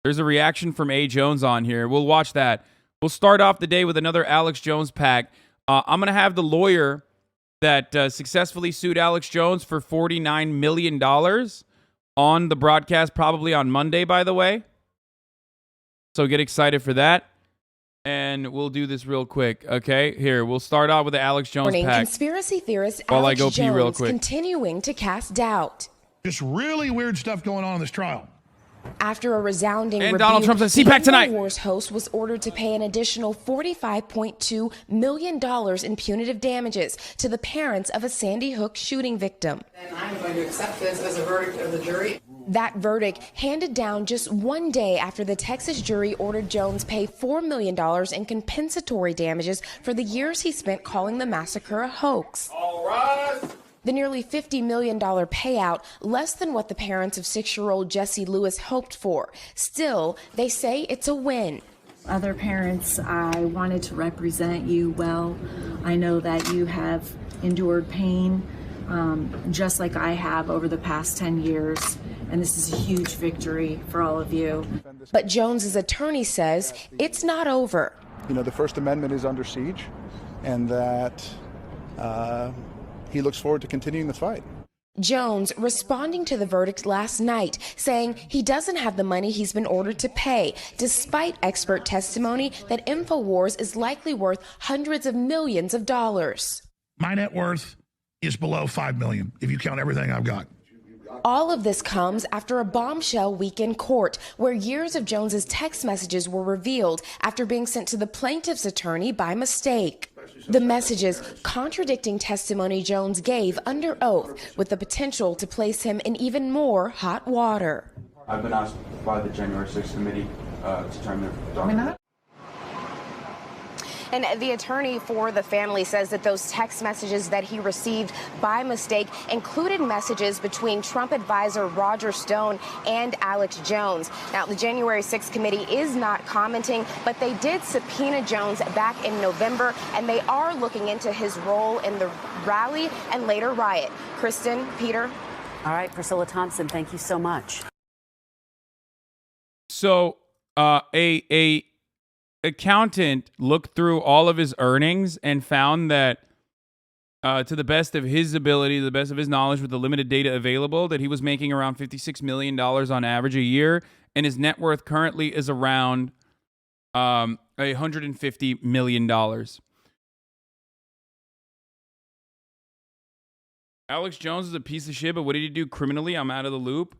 There's a reaction from A. Jones on here. We'll watch that. We'll start off the day with another Alex Jones pack. I'm going to have the lawyer that successfully sued Alex Jones for $49 million on the broadcast, probably on Monday, by the way. So get excited for that. And we'll do this real quick, okay? Here, we'll start out with the Alex Jones pack. Conspiracy theorist while Alex I go pee real Jones quick. continuing to cast doubt. Just really weird stuff going on in this trial. After a resounding And rebuke, Donald Trump says, the CPAC tonight. InfoWars host was ordered to pay an additional $45.2 million in punitive damages to the parents of a Sandy Hook shooting victim. And I'm going to accept this as a verdict of the jury. That verdict handed down just one day after the Texas jury ordered Jones pay $4 million in compensatory damages for the years he spent calling the massacre a hoax. All right. The nearly $50 million payout, less than what the parents of 6-year-old Jesse Lewis hoped for. Still, they say it's a win. Other parents, I wanted to represent you well. I know that you have endured pain, just like I have over the past 10 years. And this is a huge victory for all of you. But Jones's attorney says it's not over. You know, the First Amendment is under siege, and that he looks forward to continuing the fight. Jones responding to the verdict last night, saying he doesn't have the money he's been ordered to pay, despite expert testimony that InfoWars is likely worth hundreds of millions of dollars. My net worth is below $5 million if you count everything I've got. All of this comes after a bombshell week in court, where years of Jones's text messages were revealed after being sent to the plaintiff's attorney by mistake. The messages contradicting testimony Jones gave under oath, with the potential to place him in even more hot water. I've been asked by the January 6th committee to turn their document. And the attorney for the family says that those text messages that he received by mistake included messages between Trump advisor Roger Stone and Alex Jones. Now, the January 6th committee is not commenting, but they did subpoena Jones back in November, and they are looking into his role in the rally and later riot. Kristen, Peter. All right, Priscilla Thompson, thank you so much. So, a accountant looked through all of his earnings and found that to the best of his ability, to the best of his knowledge with the limited data available, that he was making around $56 million on average a year, and his net worth currently is around $150 million. Alex Jones is a piece of shit, but what did he do criminally? I'm out of the loop.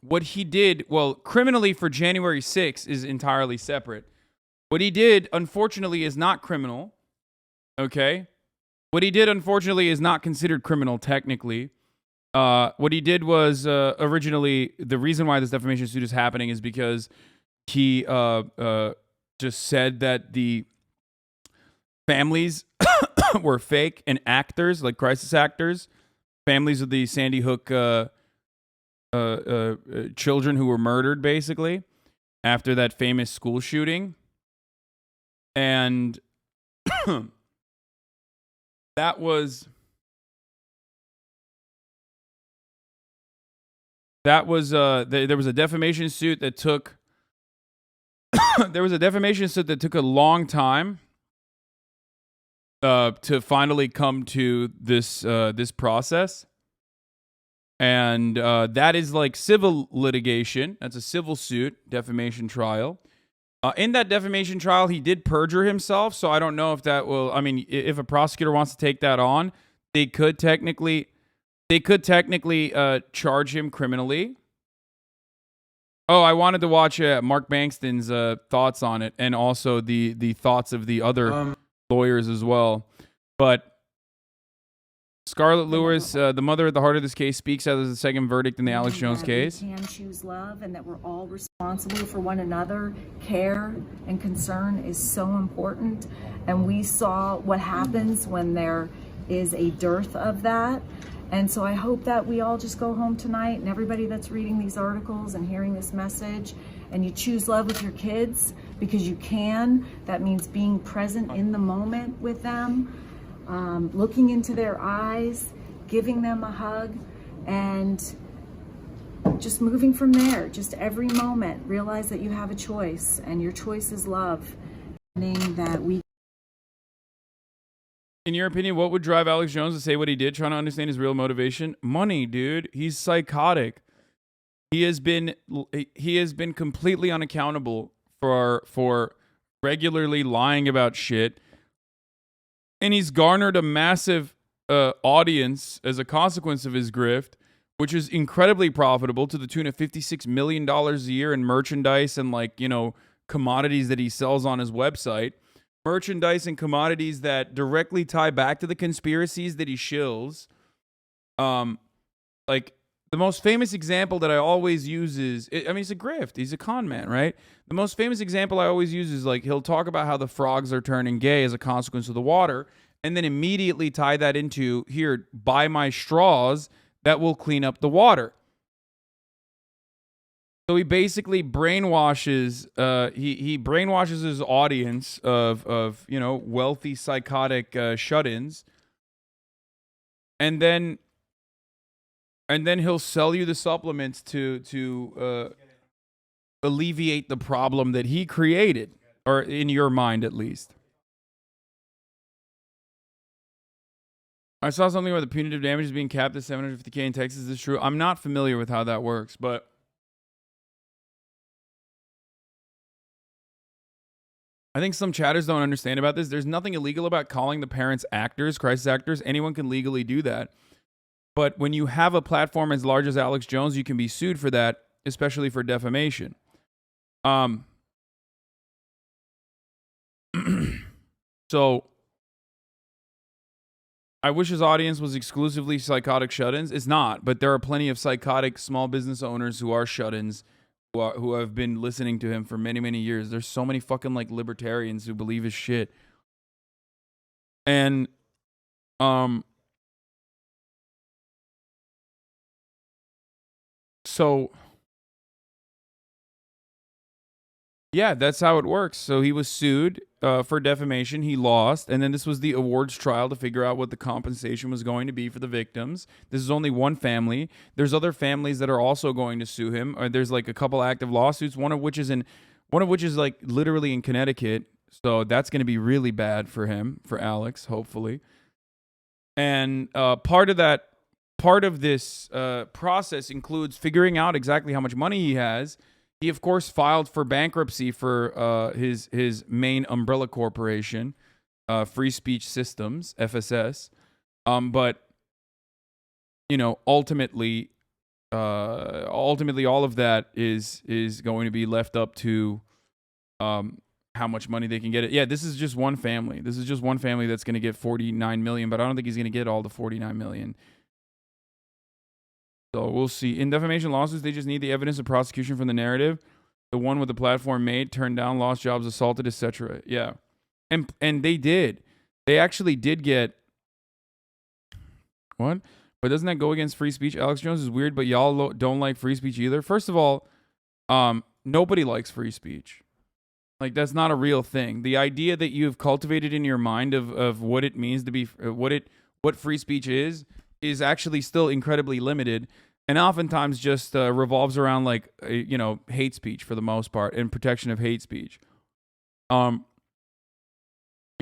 What he did, well, criminally for January 6th is entirely separate. What he did, unfortunately, is not criminal. Okay? What he did, unfortunately, is not considered criminal technically. What he did was originally, the reason why this defamation suit is happening is because he just said that the families were fake and actors, like crisis actors, families of the Sandy Hook children who were murdered, basically, after that famous school shooting. And that was there was a defamation suit that took there was a defamation suit that took a long time to finally come to this process. And that is like civil litigation. That's a civil suit, defamation trial. In that defamation trial, he did perjure himself. So I don't know if that will, I mean, if a prosecutor wants to take that on, they could technically charge him criminally. Oh, I wanted to watch Mark Bankston's thoughts on it, and also the thoughts of the other lawyers as well. But Scarlett Lewis, the mother at the heart of this case, speaks as the second verdict in the Alex Jones case. We can choose love, and that we're all responsible for one another. Care and concern is so important, and we saw what happens when there is a dearth of that. And so I hope that we all just go home tonight, and everybody that's reading these articles and hearing this message, and you choose love with your kids because you can. That means being present in the moment with them. Looking into their eyes, giving them a hug, and just moving from there, just every moment, realize that you have a choice, and your choice is love. That we. In your opinion, what would drive Alex Jones to say what he did? Trying to understand his real motivation. Money, dude. He's psychotic. He has been completely unaccountable for regularly lying about shit, and he's garnered a massive audience as a consequence of his grift, which is incredibly profitable, to the tune of $56 million a year in merchandise and, like, you know, commodities that he sells on his website. Merchandise and commodities that directly tie back to the conspiracies that he shills. Like, the most famous example that I always use is, I mean, he's a grift. He's a con man, right? The most famous example I always use is, like, he'll talk about how the frogs are turning gay as a consequence of the water, and then immediately tie that into, here, buy my straws that will clean up the water. So he basically brainwashes, he brainwashes his audience of you know, wealthy, psychotic shut-ins, and then he'll sell you the supplements to alleviate the problem that he created, or in your mind at least. I saw something where the punitive damage is being capped at $750K in Texas. Is this true? I'm not familiar with how that works, but I think some chatters don't understand about this. There's nothing illegal about calling the parents actors, crisis actors. Anyone can legally do that. But when you have a platform as large as Alex Jones, you can be sued for that, especially for defamation. So I wish his audience was exclusively psychotic shut-ins. It's not, but there are plenty of psychotic small business owners who are shut-ins, who have been listening to him for many, many years. There's so many fucking, like, libertarians who believe his shit. And so yeah, that's how it works. So he was sued for defamation. He lost. And then this was the awards trial to figure out what the compensation was going to be for the victims. This is only one family. There's other families that are also going to sue him. There's like a couple active lawsuits, one of which is like literally in Connecticut. So that's going to be really bad for him, for Alex, hopefully. And part of this process includes figuring out exactly how much money he has. He, of course, filed for bankruptcy for his main umbrella corporation, Free Speech Systems, FSS. But, you know, ultimately, all of that is going to be left up to how much money they can get. Yeah, this is just one family. This is just one family that's going to get $49 million, but I don't think he's going to get all the $49 million. So we'll see. In defamation lawsuits, they just need the evidence of prosecution from the narrative. The one with the platform made, turned down, lost jobs, assaulted, etc. Yeah. And they did. They actually did get... What? But doesn't that go against free speech? Alex Jones is weird, but y'all don't like free speech either. First of all, nobody likes free speech. Like, that's not a real thing. The idea that you've cultivated in your mind of what it means to be... what free speech is actually still incredibly limited, and oftentimes just revolves around, like, you know, hate speech for the most part, and protection of hate speech. You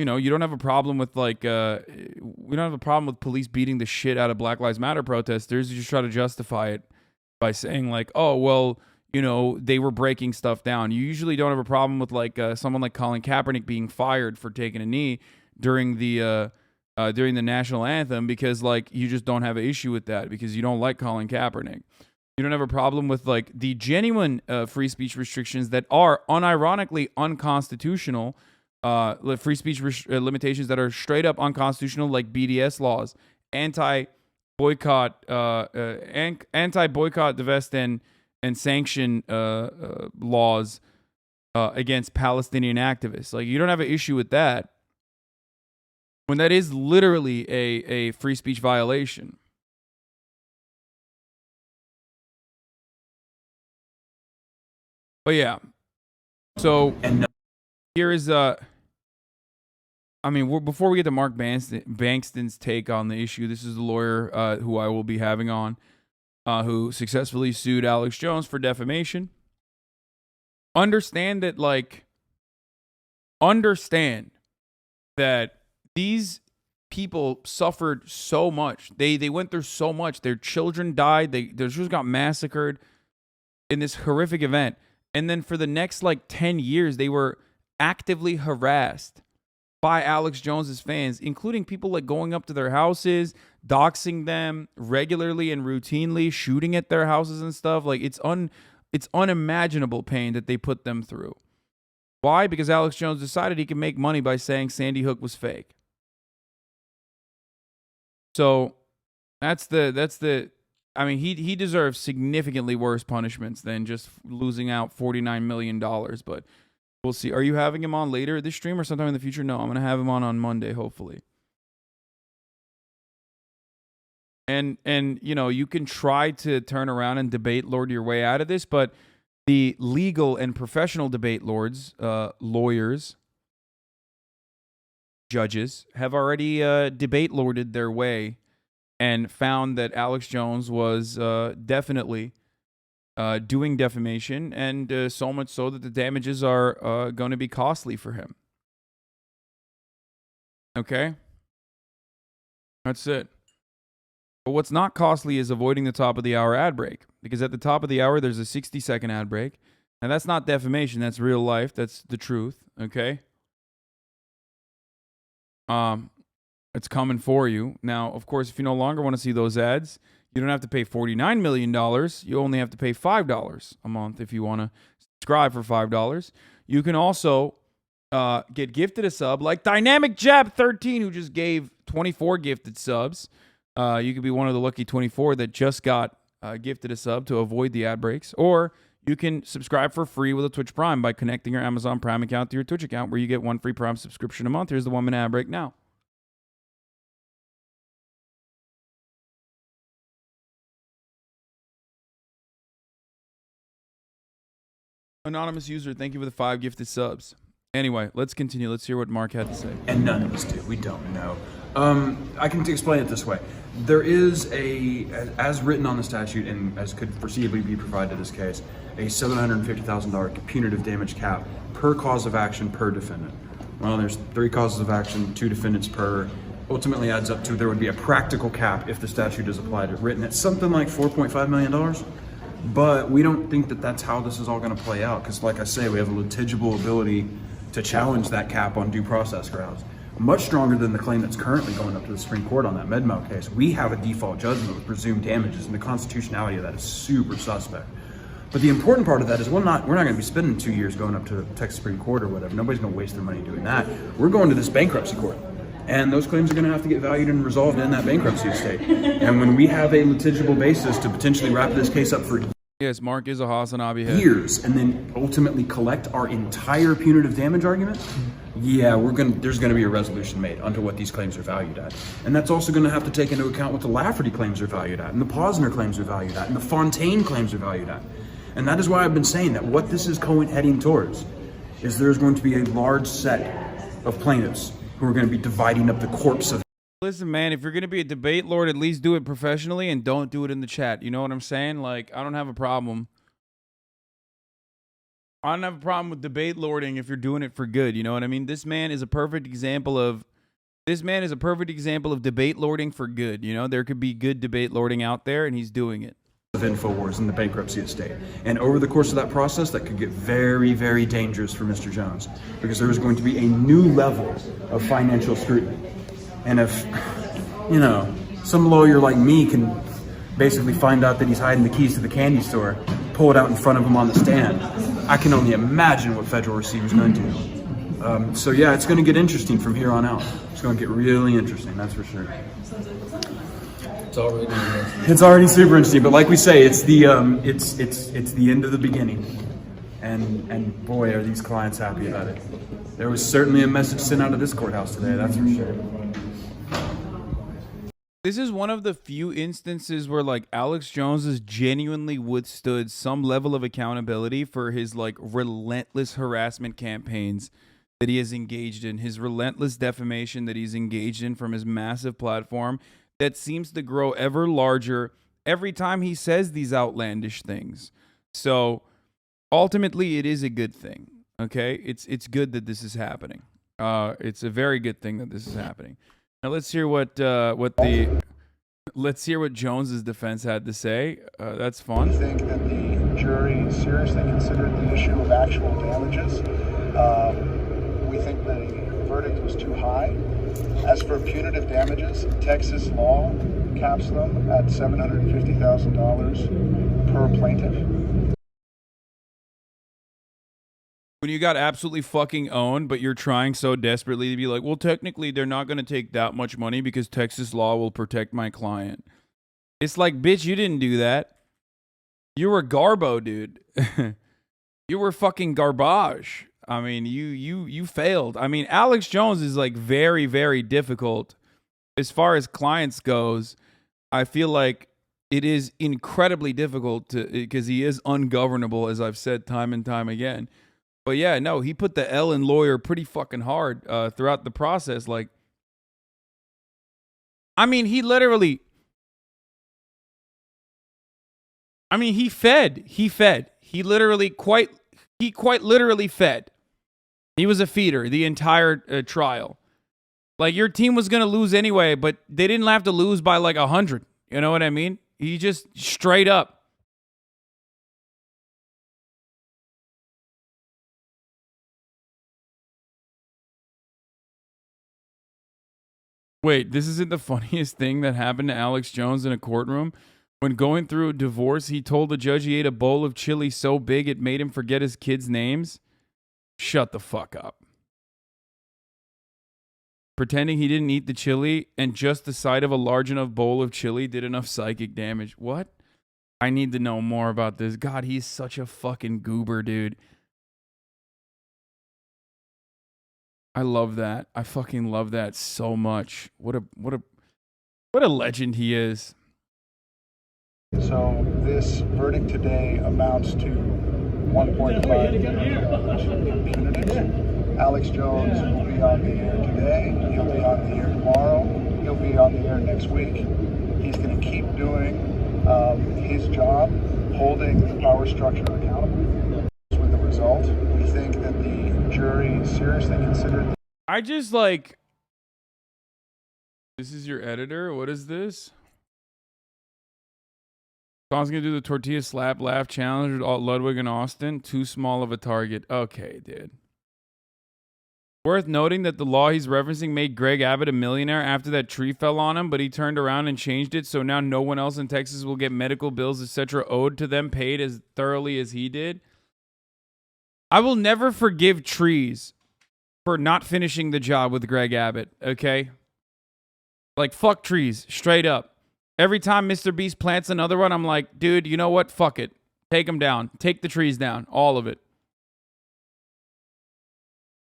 know, you don't have a problem with, like, we don't have a problem with police beating the shit out of Black Lives Matter protesters. You just try to justify it by saying, like, oh, well, you know, they were breaking stuff down. You usually don't have a problem with, like, someone like Colin Kaepernick being fired for taking a knee during the national anthem, because, like, you just don't have an issue with that because you don't like Colin Kaepernick. You don't have a problem with, like, the genuine free speech restrictions that are unironically unconstitutional, free speech limitations that are straight up unconstitutional, like BDS laws, anti-boycott, divest, and sanction laws against Palestinian activists. Like, you don't have an issue with that, when that is literally a free speech violation. But yeah, so here is I mean, before we get to Mark Bankston's take on the issue, this is the lawyer who I will be having on. who successfully sued Alex Jones for defamation. Understand that these people suffered so much. They went through so much. Their children died. Their children got massacred in this horrific event. And then for the next 10 years, they were actively harassed by Alex Jones's fans, including people going up to their houses, doxing them regularly and routinely, shooting at their houses and stuff. It's unimaginable pain that they put them through. Why? Because Alex Jones decided he could make money by saying Sandy Hook was fake. So that's the I mean, he deserves significantly worse punishments than just losing out $49 million, but we'll see. Are you having him on later this stream or sometime in the future? No, I'm going to have him on Monday, hopefully. And you can try to turn around and debate lord your way out of this, but the legal and professional debate lords, lawyers, judges, have already debate lorded their way and found that Alex Jones was definitely doing defamation, and so much so that the damages are going to be costly for him. Okay? That's it. But what's not costly is avoiding the top of the hour ad break, because at the top of the hour, there's a 60-second ad break, and that's not defamation. That's real life. That's the truth. Okay? It's coming for you. Now, of course, if you no longer want to see those ads, you don't have to pay $49 million. You only have to pay $5 a month if you want to subscribe for $5. You can also get gifted a sub like Dynamic Jab 13, who just gave 24 gifted subs. You could be one of the lucky 24 that just got gifted a sub to avoid the ad breaks. Or you can subscribe for free with a Twitch Prime by connecting your Amazon Prime account to your Twitch account, where you get one free Prime subscription a month. Here's the 1-minute ad break now. Anonymous user, thank you for the 5 gifted subs. Anyway, let's continue. Let's hear what Mark had to say. And none of us do. We don't know. I can explain it this way. There is as written on the statute, and as could foreseeably be provided in this case, a $750,000 punitive damage cap per cause of action per defendant. Well, there's 3 causes of action, 2 defendants per. Ultimately adds up to, there would be a practical cap if the statute is applied or written. It's something like $4.5 million. But we don't think that that's how this is all going to play out, because like I say, we have a litigible ability to challenge that cap on due process grounds. Much stronger than the claim that's currently going up to the Supreme Court on that MedMal case. We have a default judgment with presumed damages, and the constitutionality of that is super suspect. But the important part of that is we're not going to be spending 2 years going up to the Texas Supreme Court or whatever. Nobody's going to waste their money doing that. We're going to this bankruptcy court. And those claims are going to have to get valued and resolved in that bankruptcy estate. And when we have a litigible basis to potentially wrap this case up for yes, Mark is a HasanAbi head. years, and then ultimately collect our entire punitive damage argument, yeah, there's going to be a resolution made onto what these claims are valued at. And that's also going to have to take into account what the Lafferty claims are valued at, and the Posner claims are valued at, and the Fontaine claims are valued at. And that is why I've been saying that what this is heading towards is there's going to be a large set of plaintiffs who are going to be dividing up the corpse of. Listen, man, if you're going to be a debate lord, at least do it professionally and don't do it in the chat. You know what I'm saying? I don't have a problem. I don't have a problem with debate lording if you're doing it for good. You know what I mean? This man is a perfect example of debate lording for good. You know, there could be good debate lording out there, and he's doing it. Of InfoWars in the bankruptcy estate. And over the course of that process, that could get very, very dangerous for Mr. Jones, because there is going to be a new level of financial scrutiny. And if, some lawyer like me can basically find out that he's hiding the keys to the candy store, pull it out in front of him on the stand, I can only imagine what federal receiver's going to do. So yeah, it's going to get interesting from here on out. It's going to get really interesting, that's for sure. It's already super interesting, but like we say, it's the end of the beginning. And boy, are these clients happy about it. There was certainly a message sent out of this courthouse today, that's for sure. This is one of the few instances where Alex Jones has genuinely withstood some level of accountability for his relentless harassment campaigns that he has engaged in, his relentless defamation that he's engaged in from his massive platform that seems to grow ever larger every time he says these outlandish things. So ultimately, it is a good thing. Okay, it's good that this is happening. It's a very good thing that this is happening. Now let's hear what Jones's defense had to say. That's fun. I think that the jury seriously considered the issue of actual damages. We think the verdict was too high. As for punitive damages, Texas law caps them at $750,000 per plaintiff. When you got absolutely fucking owned, but you're trying so desperately to be like, well, technically they're not going to take that much money because Texas law will protect my client. It's like, bitch, you didn't do that. You were garbo, dude. You were fucking garbage. I mean, you failed. I mean, Alex Jones is like very, very difficult as far as clients goes. I feel like it is incredibly difficult because he is ungovernable, as I've said time and time again. But yeah, no, he put the L in lawyer pretty fucking hard throughout the process. Like, I mean, he literally, I mean, he fed. He quite literally fed. He was a feeder the entire trial. Like, your team was going to lose anyway, but they didn't have to lose by like 100. You know what I mean? He just straight up. Wait, this isn't the funniest thing that happened to Alex Jones in a courtroom? When going through a divorce, he told the judge he ate a bowl of chili so big it made him forget his kids' names? Shut the fuck up. Pretending he didn't eat the chili and just the sight of a large enough bowl of chili did enough psychic damage. What? I need to know more about this. God, he's such a fucking goober, dude. I love that. I fucking love that so much. What a legend he is. So this verdict today amounts to $1.5 million punitive. Alex Jones will be on the air today. He'll be on the air tomorrow. He'll be on the air next week. He's going to keep doing his job, holding the power structure accountable. With the result, we think that the jury seriously considered. I just like. This is your editor. What is this? Sean's gonna do the tortilla slap laugh challenge with Ludwig and Austin. Too small of a target. Okay, dude. Worth noting that the law he's referencing made Greg Abbott a millionaire after that tree fell on him, but he turned around and changed it, so now no one else in Texas will get medical bills, etc., owed to them, paid as thoroughly as he did. I will never forgive trees for not finishing the job with Greg Abbott, okay? Like, fuck trees, straight up. Every time Mr. Beast plants another one, I'm like, dude, you know what? Fuck it. Take them down. Take the trees down. All of it.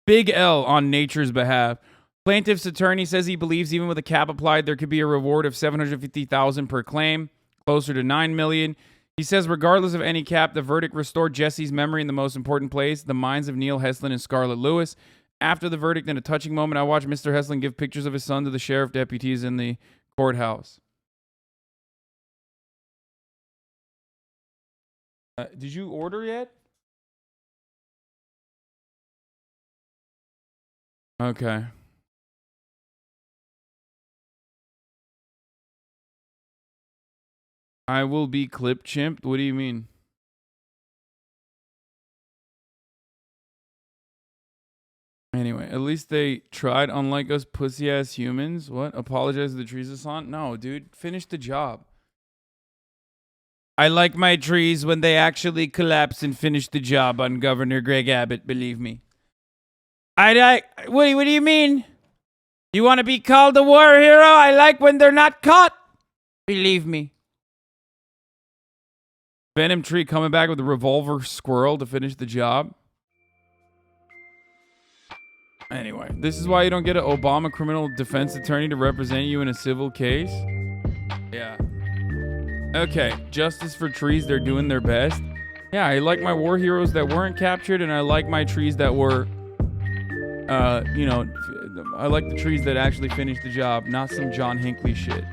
Big L on nature's behalf. Plaintiff's attorney says he believes even with a cap applied, there could be a reward of $750,000 per claim, closer to $9 million. He says regardless of any cap, the verdict restored Jesse's memory in the most important place, the minds of Neil Heslin and Scarlett Lewis. After the verdict, in a touching moment, I watched Mr. Heslin give pictures of his son to the sheriff deputies in the courthouse. Did you order yet? Okay. I will be clip chimped? What do you mean? Anyway, at least they tried, unlike us pussy-ass humans. What? Apologize to the trees, Hasan? No, dude. Finish the job. I like my trees when they actually collapse and finish the job on Governor Greg Abbott, believe me. What do you mean? You want to be called a war hero? I like when they're not caught. Believe me. Venom Tree coming back with a revolver squirrel to finish the job. Anyway, this is why you don't get an Obama criminal defense attorney to represent you in a civil case. Yeah. Okay, justice for trees, they're doing their best. Yeah, I like my war heroes that weren't captured, and I like my trees that were... I like the trees that actually finished the job, not some John Hinckley shit.